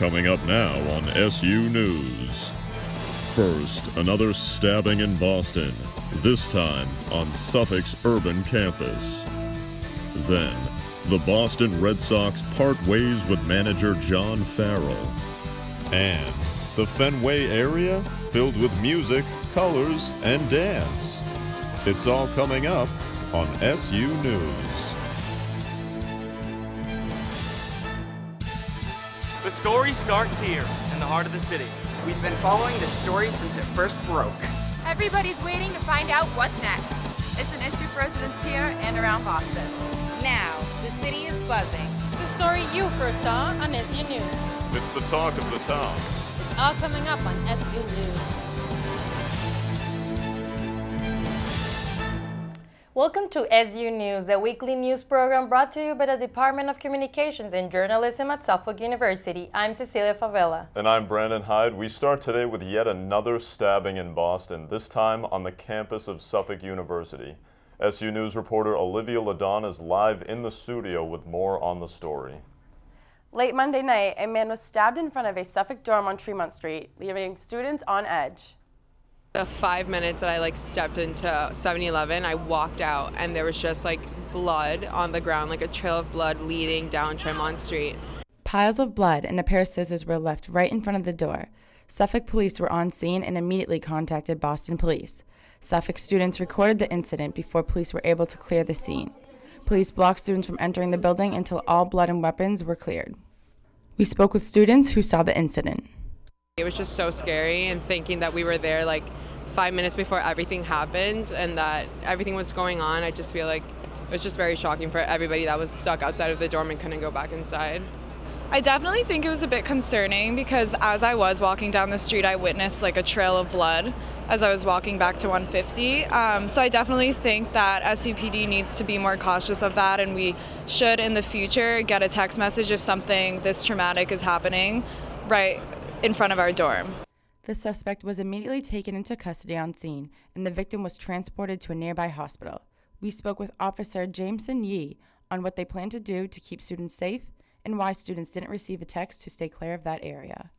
Coming up now on SU News. First, another stabbing in Boston, this time on Suffolk's urban campus. Then, the Boston Red Sox part ways with manager John Farrell. And the Fenway area filled with music, colors, and dance. It's all coming up on SU News. The story starts here, in the heart of the city. We've been following this story since it first broke. Everybody's waiting to find out what's next. It's an issue for residents here and around Boston. Now, the city is buzzing. It's a story you first saw on SU News. It's the talk of the town. It's all coming up on SU News. Welcome to SU News, the weekly news program brought to you by the Department of Communications and Journalism at Suffolk University. I'm Cecilia Favela. And I'm Brandon Hyde. We start today with yet another stabbing in Boston, this time on the campus of Suffolk University. SU News reporter Olivia Ladon is live in the studio with more on the story. Late Monday night, a man was stabbed in front of a Suffolk dorm on Tremont Street, leaving students on edge. The 5 minutes that I stepped into 7-Eleven, I walked out and there was just blood on the ground, a trail of blood leading down Tremont Street. Piles of blood and a pair of scissors were left right in front of the door. Suffolk police were on scene and immediately contacted Boston police. Suffolk students recorded the incident before police were able to clear the scene. Police blocked students from entering the building until all blood and weapons were cleared. We spoke with students who saw the incident. It was just so scary, and thinking that we were there 5 minutes before everything happened and that everything was going on, I just feel like it was just very shocking for everybody that was stuck outside of the dorm and couldn't go back inside. I definitely think it was a bit concerning because as I was walking down the street, I witnessed a trail of blood as I was walking back to 150. So I definitely think that SUPD needs to be more cautious of that, and we should in the future get a text message if something this traumatic is happening right in front of our dorm. The suspect was immediately taken into custody on scene, and the victim was transported to a nearby hospital. We spoke with Officer Jameson Yee on what they plan to do to keep students safe and why students didn't receive a text to stay clear of that area.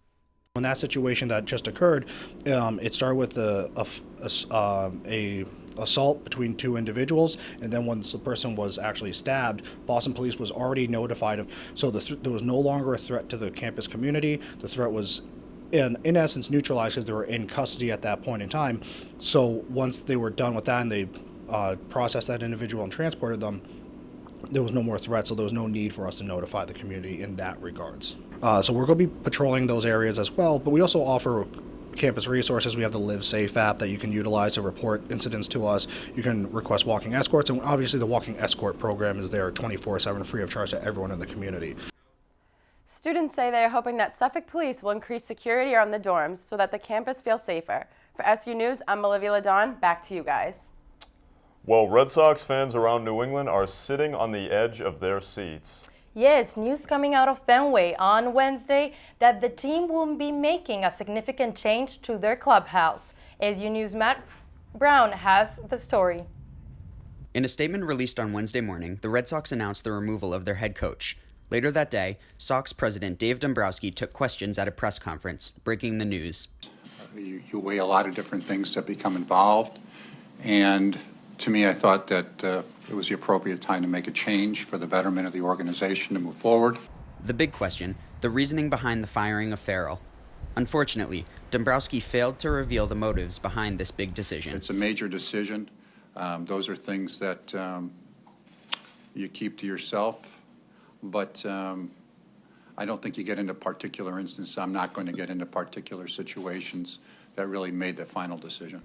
In that situation that just occurred, it started with a assault between two individuals, and then once the person was actually stabbed, Boston police was already notified so there was no longer a threat to the campus community. The threat was in essence neutralized because they were in custody at that point in time. So once they were done with that and they processed that individual and transported them, there was no more threat, so there was no need for us to notify the community in that regards. So we're going to be patrolling those areas as well, but we also offer campus resources. We have the Live Safe app that you can utilize to report incidents to us. You can request walking escorts, and obviously the walking escort program is there 24/7 free of charge to everyone in the community. Students say they are hoping that Suffolk police will increase security around the dorms so that the campus feels safer. For SU News, I'm Olivia Ladon. Back to you guys. Well, Red Sox fans around New England are sitting on the edge of their seats. Yes, news coming out of Fenway on Wednesday that the team will be making a significant change to their clubhouse. SU News' Matt Brown has the story. In a statement released on Wednesday morning, the Red Sox announced the removal of their head coach. Later that day, Sox president Dave Dombrowski took questions at a press conference, breaking the news. You weigh a lot of different things that become involved, and to me, I thought that it was the appropriate time to make a change for the betterment of the organization to move forward. The big question, the reasoning behind the firing of Farrell. Unfortunately, Dombrowski failed to reveal the motives behind this big decision. It's a major decision. Those are things that you keep to yourself, but I don't think you get into particular instances. I'm not going to get into particular situations that really made the final decision.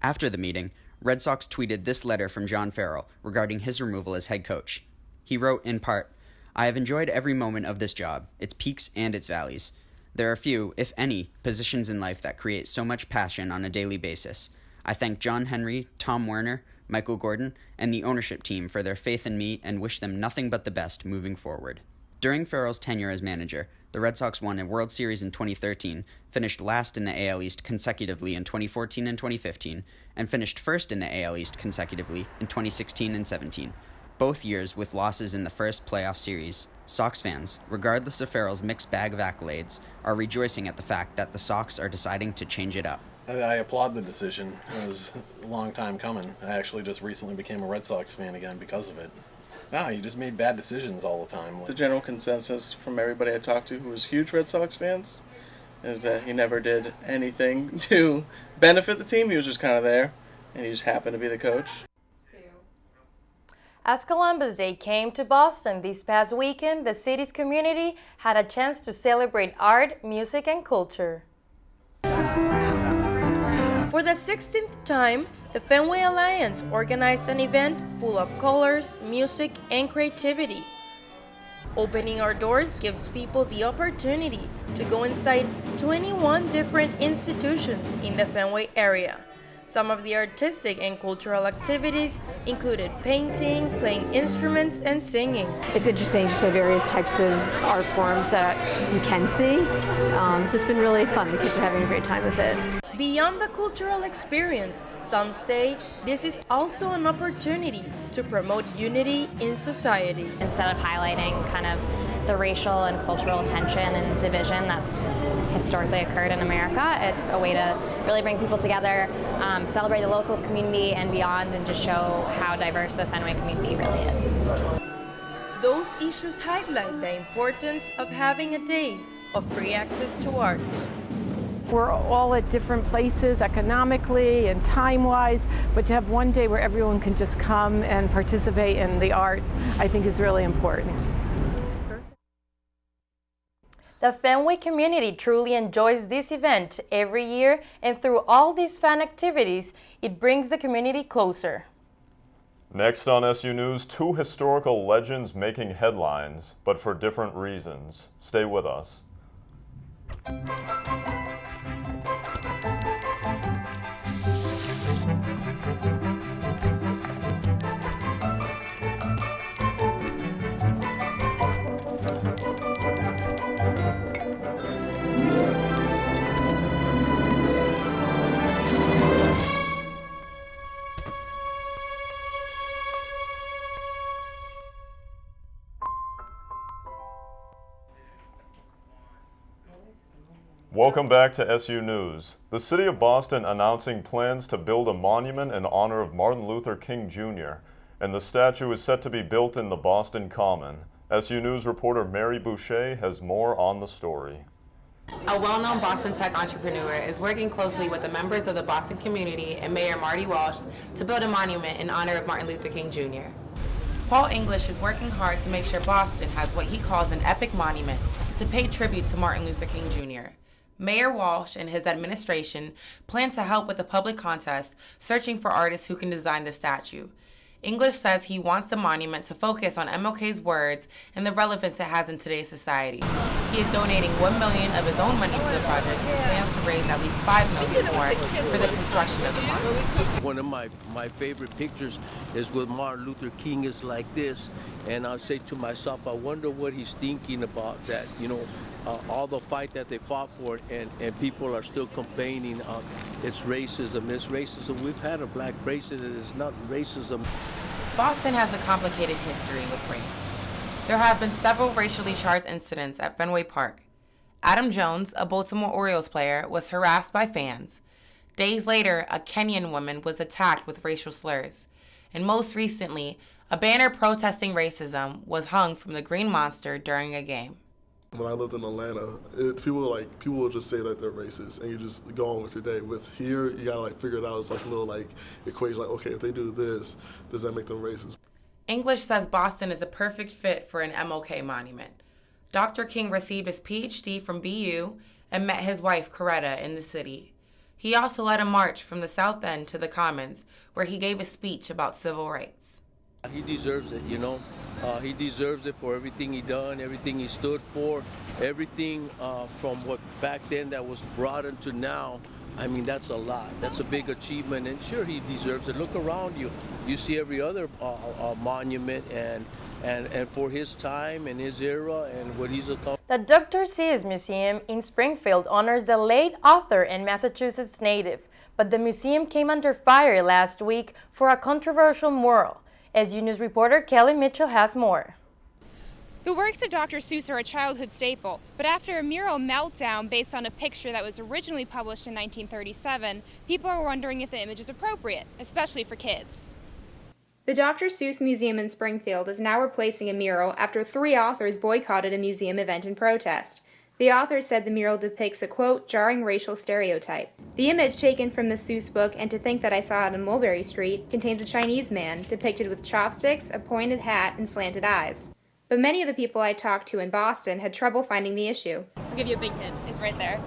After the meeting, Red Sox tweeted this letter from John Farrell regarding his removal as head coach. He wrote, in part, "I have enjoyed every moment of this job, its peaks and its valleys. There are few, if any, positions in life that create so much passion on a daily basis. I thank John Henry, Tom Werner, Michael Gordon, and the ownership team for their faith in me and wish them nothing but the best moving forward." During Farrell's tenure as manager, the Red Sox won a World Series in 2013, finished last in the AL East consecutively in 2014 and 2015, and finished first in the AL East consecutively in 2016 and 17. both years with losses in the first playoff series. Sox fans, regardless of Farrell's mixed bag of accolades, are rejoicing at the fact that the Sox are deciding to change it up. I applaud the decision. It was a long time coming. I actually just recently became a Red Sox fan again because of it. He just made bad decisions all the time. The general consensus from everybody I talked to who was huge Red Sox fans is that he never did anything to benefit the team. He was just kind of there, and he just happened to be the coach. As Columbus Day came to Boston this past weekend, the city's community had a chance to celebrate art, music, and culture. For the 16th time, the Fenway Alliance organized an event full of colors, music, and creativity. Opening our doors gives people the opportunity to go inside 21 different institutions in the Fenway area. Some of the artistic and cultural activities included painting, playing instruments, and singing. It's interesting just the various types of art forms that you can see. So it's been really fun. The kids are having a great time with it. Beyond the cultural experience, some say this is also an opportunity to promote unity in society. Instead of highlighting kind of the racial and cultural tension and division that's historically occurred in America, it's a way to really bring people together, celebrate the local community and beyond, and just show how diverse the Fenway community really is. Those issues highlight the importance of having a day of free access to art. We're all at different places economically and time-wise, but to have one day where everyone can just come and participate in the arts, I think is really important. The Fenway community truly enjoys this event every year, and through all these fun activities, it brings the community closer. Next on SU News, two historical legends making headlines, but for different reasons. Stay with us. Welcome back to SU News. The City of Boston announcing plans to build a monument in honor of Martin Luther King Jr., and the statue is set to be built in the Boston Common. SU News reporter Mary Boucher has more on the story. A well-known Boston tech entrepreneur is working closely with the members of the Boston community and Mayor Marty Walsh to build a monument in honor of Martin Luther King Jr. Paul English is working hard to make sure Boston has what he calls an epic monument to pay tribute to Martin Luther King Jr. Mayor Walsh and his administration plan to help with the public contest searching for artists who can design the statue. English says he wants the monument to focus on MLK's words and the relevance it has in today's society. He is donating $1 million of his own money to the project and plans to raise at least $5 million more for the construction of the monument. One of my favorite pictures is with Martin Luther King is like this, and I say to myself, I wonder what he's thinking about that, all the fight that they fought for, and people are still complaining it's racism. We've had a black president, it's not racism. Boston has a complicated history with race. There have been several racially charged incidents at Fenway Park. Adam Jones, a Baltimore Orioles player, was harassed by fans. Days later, a Kenyan woman was attacked with racial slurs. And most recently, a banner protesting racism was hung from the Green Monster during a game. When I lived in Atlanta, people will just say that they're racist, and you just go on with your day. With here, you gotta figure it out. It's like a little equation. Okay, if they do this, does that make them racist? English says Boston is a perfect fit for an MLK monument. Dr. King received his PhD from BU and met his wife Coretta in the city. He also led a march from the South End to the Commons, where he gave a speech about civil rights. He deserves it, he deserves it for everything he done, everything he stood for, everything from what back then that was brought into now. I mean, that's a lot. That's a big achievement, and sure, he deserves it. Look around you. You see every other monument, and for his time and his era and what he's accomplished. The Dr. Seuss Museum in Springfield honors the late author and Massachusetts native, but the museum came under fire last week for a controversial mural. SU News reporter Kelly Mitchell has more. The works of Dr. Seuss are a childhood staple, but after a mural meltdown based on a picture that was originally published in 1937, people are wondering if the image is appropriate, especially for kids. The Dr. Seuss Museum in Springfield is now replacing a mural after 3 authors boycotted a museum event in protest. The authors said the mural depicts a, quote, jarring racial stereotype. The image taken from the Seuss book, And to Think That I Saw It on Mulberry Street, contains a Chinese man depicted with chopsticks, a pointed hat, and slanted eyes. But many of the people I talked to in Boston had trouble finding the issue. I'll give you a big hint. It's right there.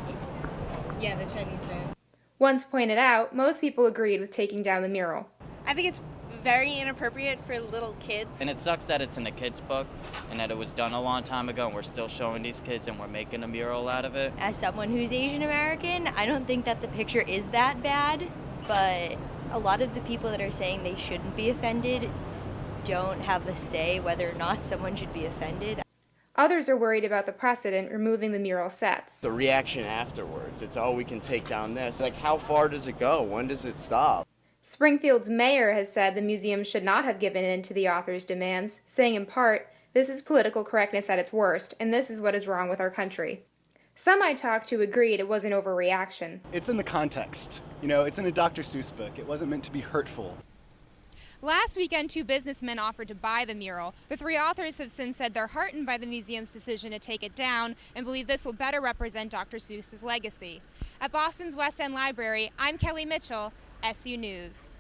Yeah, the Chinese man. Once pointed out, most people agreed with taking down the mural. I think it's very inappropriate for little kids. And it sucks that it's in a kid's book and that it was done a long time ago and we're still showing these kids and we're making a mural out of it. As someone who's Asian American, I don't think that the picture is that bad, but a lot of the people that are saying they shouldn't be offended don't have the say whether or not someone should be offended. Others are worried about the precedent removing the mural sets. The reaction afterwards, it's, oh, we can take down this. Like, how far does it go? When does it stop? Springfield's mayor has said the museum should not have given in to the author's demands, saying in part, this is political correctness at its worst, and this is what is wrong with our country. Some I talked to agreed it was an overreaction. It's in the context. You know, it's in a Dr. Seuss book. It wasn't meant to be hurtful. Last weekend, 2 businessmen offered to buy the mural. The 3 authors have since said they're heartened by the museum's decision to take it down and believe this will better represent Dr. Seuss's legacy. At Boston's West End Library, I'm Kelly Mitchell, SU News.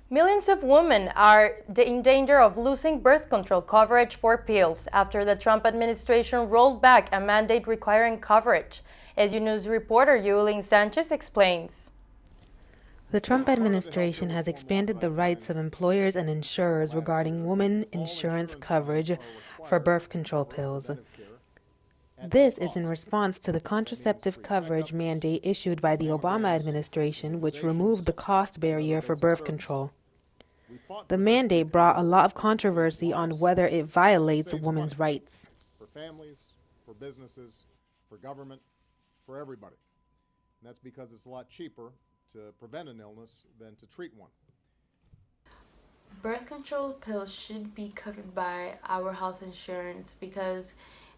Millions of women are in danger of losing birth control coverage for pills after the Trump administration rolled back a mandate requiring coverage. SU News reporter Yulin Sanchez explains. The Trump administration has expanded the rights of employers and insurers regarding women insurance coverage for birth control pills. This is in response to the contraceptive coverage mandate issued by the Obama administration, which removed the cost barrier for birth control. The mandate brought a lot of controversy on whether it violates women's rights. For families, for businesses, for government, for everybody. And that's because it's a lot cheaper to prevent an illness than to treat one. Birth control pills should be covered by our health insurance because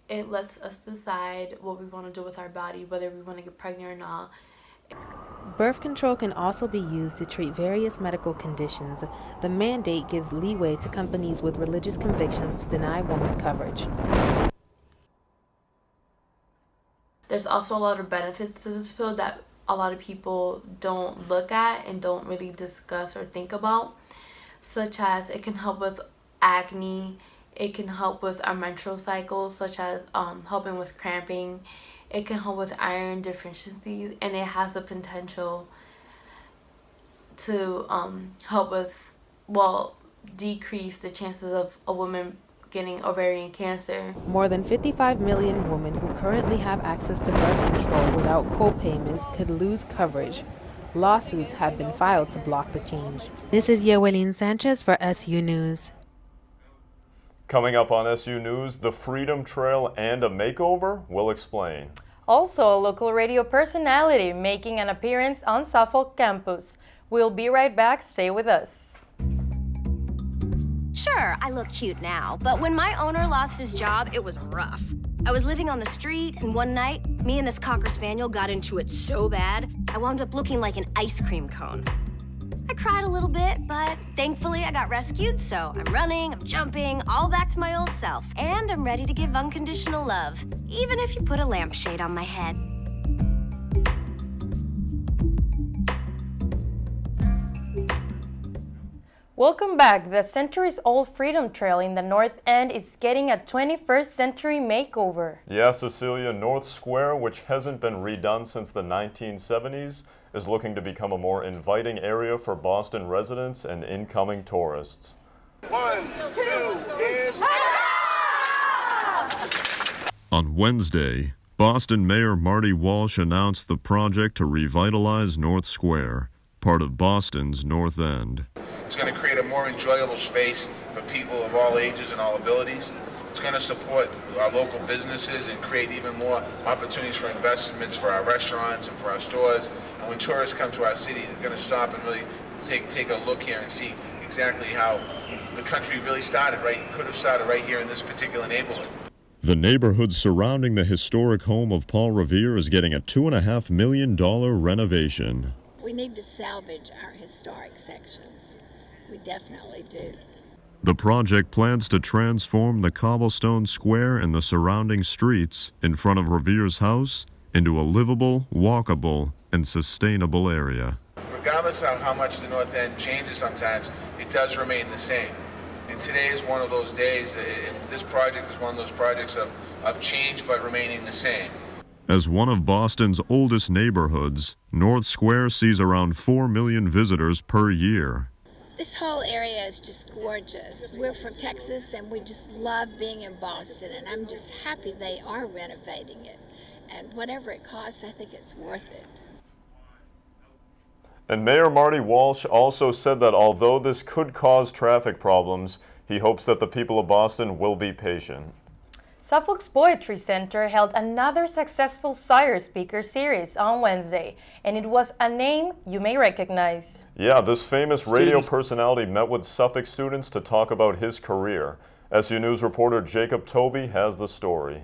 it lets us decide what we want to do with our body, whether we want to get pregnant or not. Birth control can also be used to treat various medical conditions. The mandate gives leeway to companies with religious convictions to deny women coverage. There's also a lot of benefits to this pill that a lot of people don't look at and don't really discuss or think about, such as it can help with acne, it can help with our menstrual cycles, such as helping with cramping. It can help with iron deficiencies, and it has the potential to help with, decrease the chances of a woman getting ovarian cancer. More than 55 million women who currently have access to birth control without co-payment could lose coverage. Lawsuits have been filed to block the change. This is Yewelin Sanchez for SU News. Coming up on SU News, the Freedom Trail and a makeover? We'll explain. Also, a local radio personality making an appearance on Suffolk campus. We'll be right back. Stay with us. Sure, I look cute now, but when my owner lost his job, it was rough. I was living on the street, and one night, me and this Cocker Spaniel got into it so bad, I wound up looking like an ice cream cone. I cried a little bit, but thankfully I got rescued, so I'm running, I'm jumping, all back to my old self, and I'm ready to give unconditional love, even if you put a lampshade on my head. Welcome back. The centuries-old Freedom Trail in the North End is getting a 21st century makeover. Yeah, Cecilia, North Square, which hasn't been redone since the 1970s, is looking to become a more inviting area for Boston residents and incoming tourists. 1, 2, and... On Wednesday, Boston Mayor Marty Walsh announced the project to revitalize North Square, part of Boston's North End. It's going to create a more enjoyable space for people of all ages and all abilities. It's going to support our local businesses and create even more opportunities for investments for our restaurants and for our stores. And when tourists come to our city, they're going to stop and really take a look here and see exactly how the country really started, right? Could have started right here in this particular neighborhood. The neighborhood surrounding the historic home of Paul Revere is getting a $2.5 million renovation. We need to salvage our historic sections. We definitely do. The project plans to transform the cobblestone square and the surrounding streets in front of Revere's house into a livable, walkable, and sustainable area. Regardless of how much the North End changes sometimes, it does remain the same. And today is one of those days, and this project is one of those projects of change but remaining the same. As one of Boston's oldest neighborhoods, North Square sees around 4 million visitors per year. This whole area is just gorgeous. We're from Texas and we just love being in Boston, and I'm just happy they are renovating it. And whatever it costs, I think it's worth it. And Mayor Marty Walsh also said that although this could cause traffic problems, he hopes that the people of Boston will be patient. Suffolk's Poetry Center held another successful Sire Speaker series on Wednesday, and it was a name you may recognize. Yeah, this famous radio personality met with Suffolk students to talk about his career. SU News reporter Jacob Toby has the story.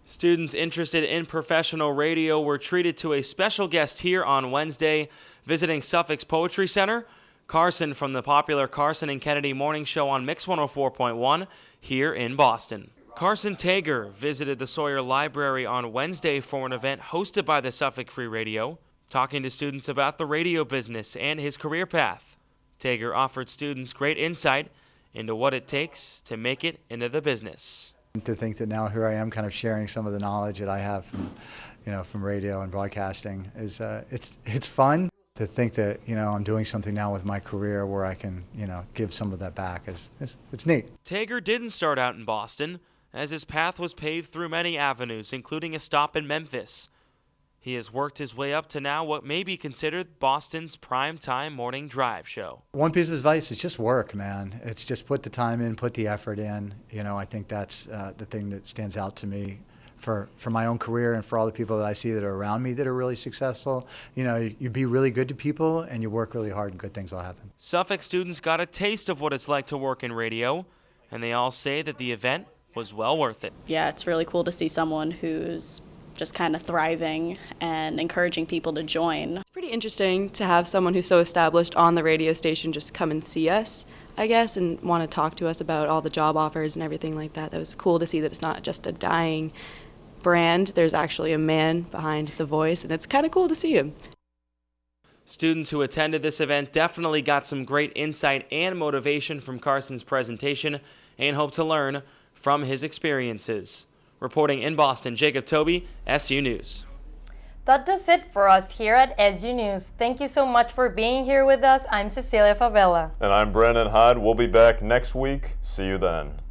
Students interested in professional radio were treated to a special guest here on Wednesday, visiting Suffolk's Poetry Center. Carson from the popular Carson and Kennedy Morning Show on Mix 104.1 here in Boston. Carson Tager visited the Sawyer Library on Wednesday for an event hosted by the Suffolk Free Radio, talking to students about the radio business and his career path. Tager offered students great insight into what it takes to make it into the business. To think that now here I am kind of sharing some of the knowledge that I have from, from radio and broadcasting is, it's fun. To think that, I'm doing something now with my career where I can, give some of that back it's neat. Tager didn't start out in Boston, as his path was paved through many avenues, including a stop in Memphis. He has worked his way up to now what may be considered Boston's primetime morning drive show. One piece of advice is just work, man. It's just put the time in, put the effort in. I think that's the thing that stands out to me for my own career and for all the people that I see that are around me that are really successful. You be really good to people and you work really hard and good things will happen. Suffolk students got a taste of what it's like to work in radio, and they all say that the event was well worth it. Yeah, it's really cool to see someone who's just kind of thriving and encouraging people to join. It's pretty interesting to have someone who's so established on the radio station just come and see us, I guess, and want to talk to us about all the job offers and everything like that. That was cool to see that it's not just a dying brand. There's actually a man behind the voice, and it's kind of cool to see him. Students who attended this event definitely got some great insight and motivation from Carson's presentation and hope to learn from his experiences. Reporting in Boston, Jacob Toby, SU News. That does it for us here at SU News. Thank you so much for being here with us. I'm Cecilia Favela. And I'm Brandon Hyde. We'll be back next week. See you then.